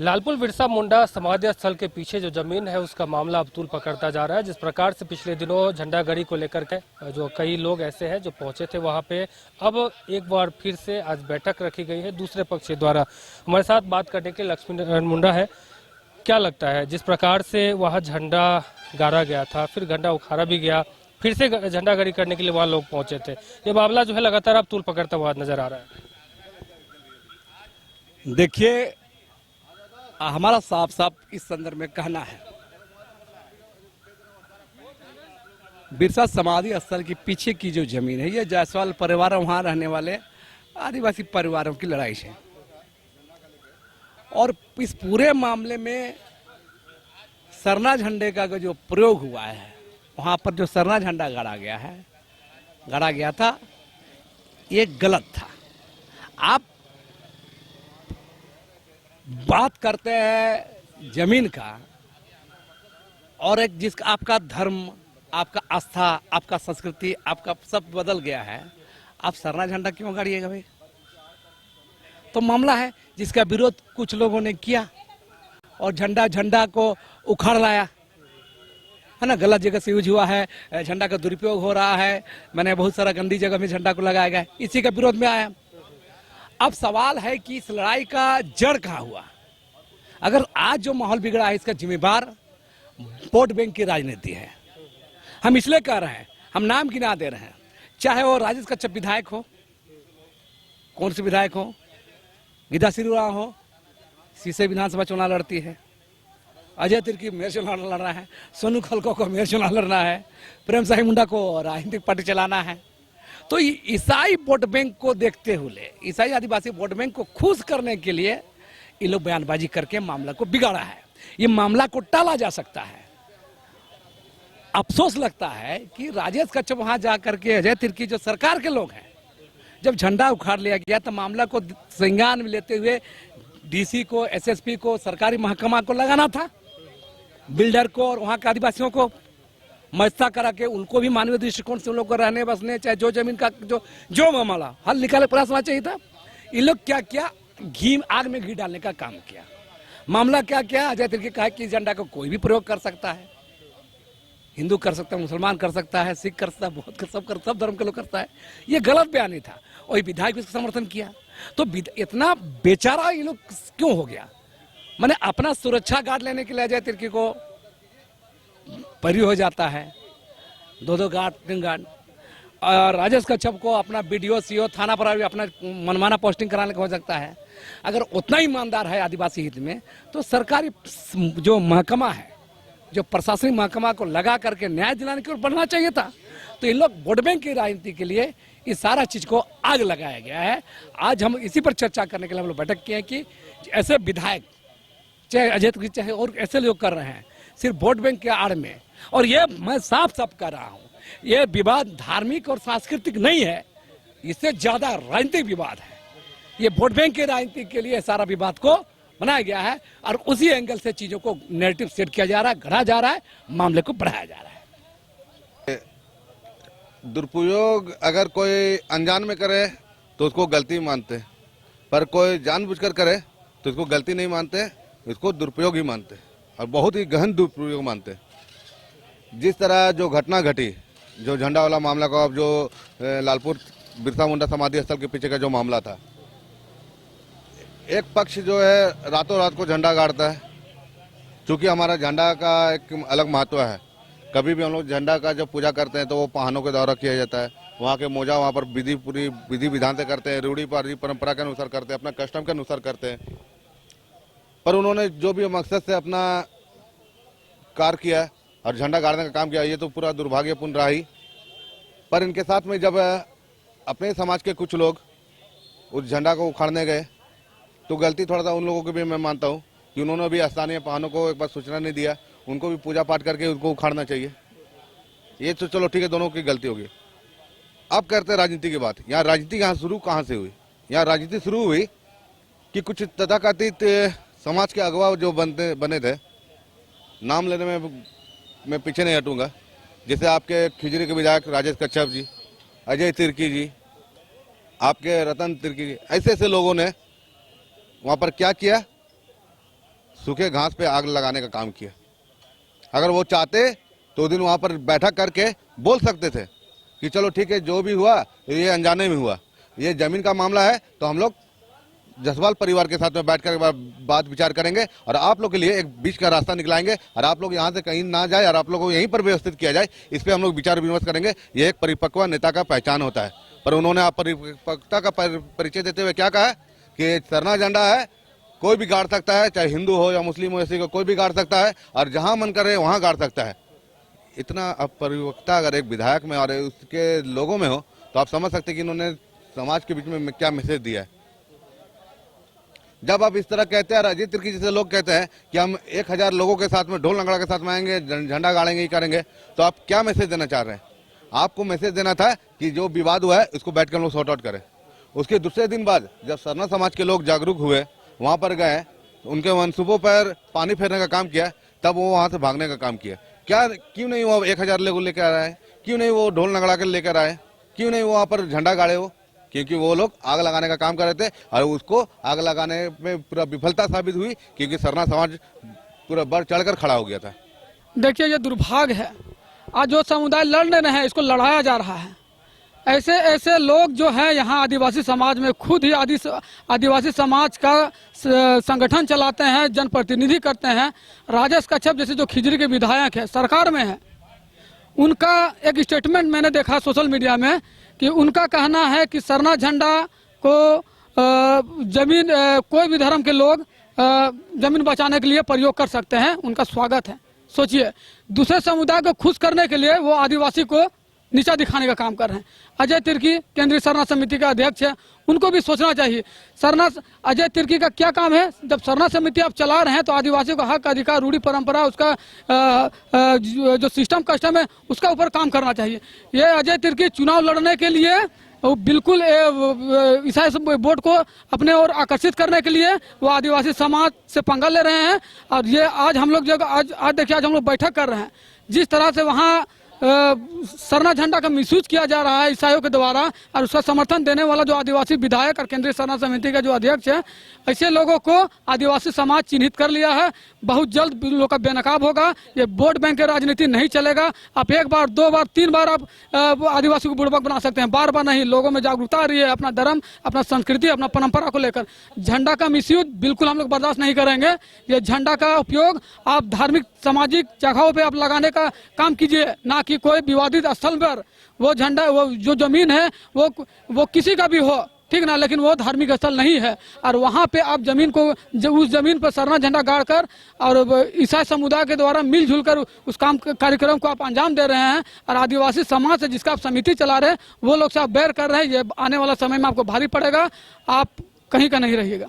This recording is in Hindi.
लालपुर बिरसा मुंडा समाधि स्थल के पीछे जो जमीन है उसका मामला अब तूल पकड़ता जा रहा है। जिस प्रकार से पिछले दिनों झंडागड़ी को लेकर के जो कई लोग ऐसे हैं जो पहुंचे थे वहां पे, अब एक बार फिर से आज बैठक रखी गई है दूसरे पक्ष के द्वारा। हमारे साथ बात करने के लिए लक्ष्मी नारायण मुंडा है। क्या लगता है जिस प्रकार से वहाँ झंडा गाड़ा गया था, फिर झंडा उखाड़ा भी गया, फिर से झंडागड़ी करने के लिए वहाँ लोग पहुंचे थे, ये मामला जो है लगातार अब तूल पकड़ता हुआ नजर आ रहा है। देखिए, हमारा साफ साफ इस संदर्भ में कहना है, बिरसा समाधि स्थल के पीछे की जो जमीन है, ये जायसवाल परिवार वहां रहने वाले आदिवासी परिवारों की लड़ाई है। और इस पूरे मामले में सरना झंडे का जो प्रयोग हुआ है, वहां पर जो सरना झंडा गाड़ा गया था, ये गलत था। आप बात करते हैं जमीन का, और एक जिसका आपका धर्म, आपका आस्था, आपका संस्कृति, आपका सब बदल गया है, आप सरना झंडा क्यों गाड़िएगा भाई? तो मामला है जिसका विरोध कुछ लोगों ने किया और झंडा को उखाड़ लाया है ना। गलत जगह से यूज हुआ है, झंडा का दुरुपयोग हो रहा है, मैंने बहुत सारा गंदी जगह में झंडा को लगाया गया, इसी का विरोध में आया। अब सवाल है कि इस लड़ाई का जड़ कहाँ हुआ? अगर आज जो माहौल बिगड़ा है, इसका जिम्मेदार वोट बैंक की राजनीति है। हम इसलिए कह रहे हैं, हम नाम गिना दे रहे हैं, चाहे वो राजेश कच्छप विधायक हो, कौन से विधायक हो, गीता सिरुआ हो, सीसे विधानसभा चुनाव लड़ती है, अजय तिर्की मेयर चुनाव लड़ रहा है, सोनू खलको को मेयर चुनाव लड़ना है, प्रेम साही मुंडा को राजनीतिक पार्टी चलाना है। तो ईसाई वोट बैंक को देखते हुए, ईसाई आदिवासी वोट बैंक को खुश करने के लिए ये लोग बयानबाजी करके मामला को बिगाड़ा है। ये मामला को टाला जा सकता है। अफसोस लगता है कि राजेश कच्छप वहां जाकर के, अजय तिर्की जो सरकार के लोग हैं, जब झंडा उखाड़ लिया गया तो मामला को संज्ञान में लेते हुए डीसी को, एसएसपी को, सरकारी महकमा को लगाना था, बिल्डर को और वहां के आदिवासियों को मजता करा के उनको भी मानवीय दृष्टिकोण से उन लोग को रहने बसने, चाहे जो जमीन का जो मामला हल निकाले प्रयास होना चाहिए था। ये लोग क्या किया, आग में घी डालने का काम किया। मामला क्या किया, अजय तिर्की कहा कि झंडा को कोई भी प्रयोग कर सकता है, हिंदू कर सकता है, मुसलमान कर सकता है, सिख कर सकता है, बौद्ध कर, सब धर्म के लोग करता है। ये गलत बयानी था और विधायक भी इसका समर्थन किया। तो इतना बेचारा ये लोग क्यों हो गया? मैंने अपना सुरक्षा गार्ड लेने के लिए अजय तिर्की को परी हो जाता है, 2 गार्ड 3 गार्ड, और राजेश कच्छप को अपना बीडीओ, सीओ, थाना पर भी अपना मनमाना पोस्टिंग कराने का हो सकता है। अगर उतना ईमानदार है आदिवासी हित में, तो सरकारी जो महकमा है, जो प्रशासनिक महकमा को लगा करके न्याय दिलाने की ओर बढ़ना चाहिए था। तो इन लोग वोट बैंक की राजनीति के लिए इस सारा चीज को आग लगाया गया है। आज हम इसी पर चर्चा करने के लिए हम लोग बैठक किए हैं कि ऐसे विधायक, चाहे अजय तिर्की, चाहे और ऐसे लोग कर रहे हैं सिर्फ वोट बैंक के आड़ में। और ये मैं साफ साफ कर रहा हूँ, ये विवाद धार्मिक और सांस्कृतिक नहीं है, इससे ज्यादा राजनीतिक विवाद है। ये वोट बैंक की राजनीति के लिए सारा विवाद को बनाया गया है और उसी एंगल से चीजों को नैरेटिव सेट किया जा रहा है, गढ़ा जा रहा है, मामले को बढ़ाया जा रहा है। दुरुपयोग अगर कोई अनजान में करे तो उसको गलती मानते, पर कोई जानबूझकर करे तो इसको गलती नहीं मानते, इसको दुरुपयोग ही मानते और बहुत ही गहन दुरुपयोग मानते। जिस तरह जो घटना घटी, जो झंडा वाला मामला का, जो लालपुर बिरसा मुंडा समाधि स्थल के पीछे का जो मामला था, एक पक्ष जो है रातों रात को झंडा गाड़ता है। क्योंकि हमारा झंडा का एक अलग महत्व है। कभी भी हम लोग झंडा का जब पूजा करते हैं तो वो वाहनों के द्वारा किया जाता है। वहाँ के मोजा वहाँ पर पूरी विधि विधान से करते हैं, रूढ़ी परंपरा के अनुसार करते हैं, अपना कस्टम के अनुसार करते हैं। पर उन्होंने जो भी मकसद से अपना कार्य किया और झंडा गाड़ने का काम किया, ये तो पूरा दुर्भाग्यपूर्ण रहा ही। पर इनके साथ में जब अपने समाज के कुछ लोग उस झंडा को उखाड़ने गए तो गलती थोड़ा सा उन लोगों की भी मैं मानता हूँ कि उन्होंने भी स्थानीय वाहनों को एक बार सूचना नहीं दिया, उनको भी पूजा पाठ करके उनको उखाड़ना चाहिए। ये तो चलो ठीक है, दोनों की गलती होगी। अब करते हैं राजनीति की बात। यहाँ राजनीति कहाँ से हुई? यहाँ राजनीति शुरू हुई कि कुछ तथाकथित समाज के अगवा जो बने थे, नाम लेने में मैं पीछे नहीं हटूंगा, जैसे आपके खिजरी के विधायक राजेश कच्छप जी, अजय तिर्की जी, आपके रतन तिर्की जी, ऐसे ऐसे लोगों ने वहाँ पर क्या किया सूखे घास पे आग लगाने का काम किया। अगर वो चाहते तो दिन वहाँ पर बैठक करके बोल सकते थे कि चलो ठीक है, जो भी हुआ ये अनजाने में हुआ, ये ज़मीन का मामला है तो हम लोग जसवाल परिवार के साथ में बैठ कर बात विचार करेंगे और आप लोग के लिए एक बीच का रास्ता निकलाएंगे और आप लोग यहाँ से कहीं ना जाए और आप लोगों को यहीं पर व्यवस्थित किया जाए, इस पे हम लोग विचार विमर्श करेंगे। ये एक परिपक्व नेता का पहचान होता है। पर उन्होंने आप परिपक्वता का परिचय देते हुए क्या कहा कि सरना झंडा है, कोई भी गाड़ सकता है, चाहे हिंदू हो या मुस्लिम हो, ऐसे को कोई भी गाड़ सकता है और जहाँ मन करे वहाँ गाड़ सकता है। इतना अपरिपक्वता अगर एक विधायक में और उसके लोगों में हो तो आप समझ सकते कि इन्होंने समाज के बीच में क्या मैसेज दिया है। जब आप इस तरह कहते हैं, अजय तिर्की जैसे लोग कहते हैं कि हम 1000 लोगों के साथ में ढोल नगड़ा के साथ में आएंगे, झंडा गाड़ेंगे, ही करेंगे, तो आप क्या मैसेज देना चाह रहे हैं? आपको मैसेज देना था कि जो विवाद हुआ है उसको बैठ कर हम लोग सॉर्ट आउट करें। उसके दूसरे दिन बाद जब सरना समाज के लोग जागरूक हुए, वहाँ पर गए, उनके मनसूबों पर पानी फेरने का काम किया, तब वो वहाँ से भागने का काम किया। क्या क्यों नहीं वो 1000 लोग लेकर आ रहा है? क्यों नहीं वो ढोल नगड़ा कर लेकर आए? क्यों नहीं वो वहाँ पर झंडा गाड़े हो? क्योंकि वो लोग आग लगाने का काम कर रहे थे और उसको आग लगाने में पूरा विफलता साबित हुई क्योंकि सरना समाज पूरा बढ़ चढ़कर खड़ा हो गया था। देखिए, ये दुर्भाग्य है, आज जो समुदाय लड़ रहे हैं इसको लड़ाया जा रहा है। ऐसे ऐसे लोग जो हैं यहाँ आदिवासी समाज में, खुद ही आदिवासी समाज का संगठन चलाते हैं, जनप्रतिनिधि करते हैं। राजेश कच्छप जैसे जो खिजरी के विधायक है, सरकार में है, उनका एक स्टेटमेंट मैंने देखा सोशल मीडिया में कि उनका कहना है कि सरना झंडा को जमीन कोई भी धर्म के लोग जमीन बचाने के लिए प्रयोग कर सकते हैं, उनका स्वागत है। सोचिए, दूसरे समुदाय को खुश करने के लिए वो आदिवासी को नीचा दिखाने का काम कर रहे हैं। अजय तिर्की केंद्रीय सरना समिति का अध्यक्ष है, उनको भी सोचना चाहिए। अजय तिर्की का क्या काम है? जब सरना समिति आप चला रहे हैं तो आदिवासियों का हक, अधिकार, रूढ़ी परंपरा, उसका जो सिस्टम कस्टम है उसका ऊपर काम करना चाहिए। ये अजय तिर्की चुनाव लड़ने के लिए बिल्कुल ईसाई वोट को अपने ओर आकर्षित करने के लिए वो आदिवासी समाज से पंगा ले रहे हैं। और ये आज हम लोग जब आज देखिए, आज हम लोग बैठक कर रहे हैं, जिस तरह से वहाँ सरना झंडा का मिसयूज किया जा रहा है ईसाइयों के द्वारा, और उसका समर्थन देने वाला जो आदिवासी विधायक और केंद्रीय सरना समिति का जो अध्यक्ष है, ऐसे लोगों को आदिवासी समाज चिन्हित कर लिया है। बहुत जल्द लोग का बेनकाब होगा। ये वोट बैंक की राजनीति नहीं चलेगा। आप 1 बार 2 बार 3 बार आप आदिवासी को बुड़बक बना सकते हैं, बार बार नहीं। लोगों में जागरूकता आ रही है अपना धर्म, अपना संस्कृति, अपना परंपरा को लेकर। झंडा का मिसयूज बिल्कुल हम लोग बर्दाश्त नहीं करेंगे। ये झंडा का उपयोग आप धार्मिक सामाजिक जगहों पे आप लगाने का काम कीजिए, ना कि कोई विवादित स्थल पर। वो झंडा, वो जो जमीन है वो किसी का भी हो, ठीक ना, लेकिन वो धार्मिक स्थल नहीं है। और वहाँ पे आप जमीन को, उस जमीन पर सरना झंडा गाड़कर और ईसाई समुदाय के द्वारा मिलजुल कर उस कार्यक्रम को आप अंजाम दे रहे हैं। और आदिवासी समाज से जिसका आप समिति चला रहे हैं, वो लोग से आप बैर कर रहे हैं। ये आने वाला समय में आपको भारी पड़ेगा, आप कहीं का नहीं रहिएगा।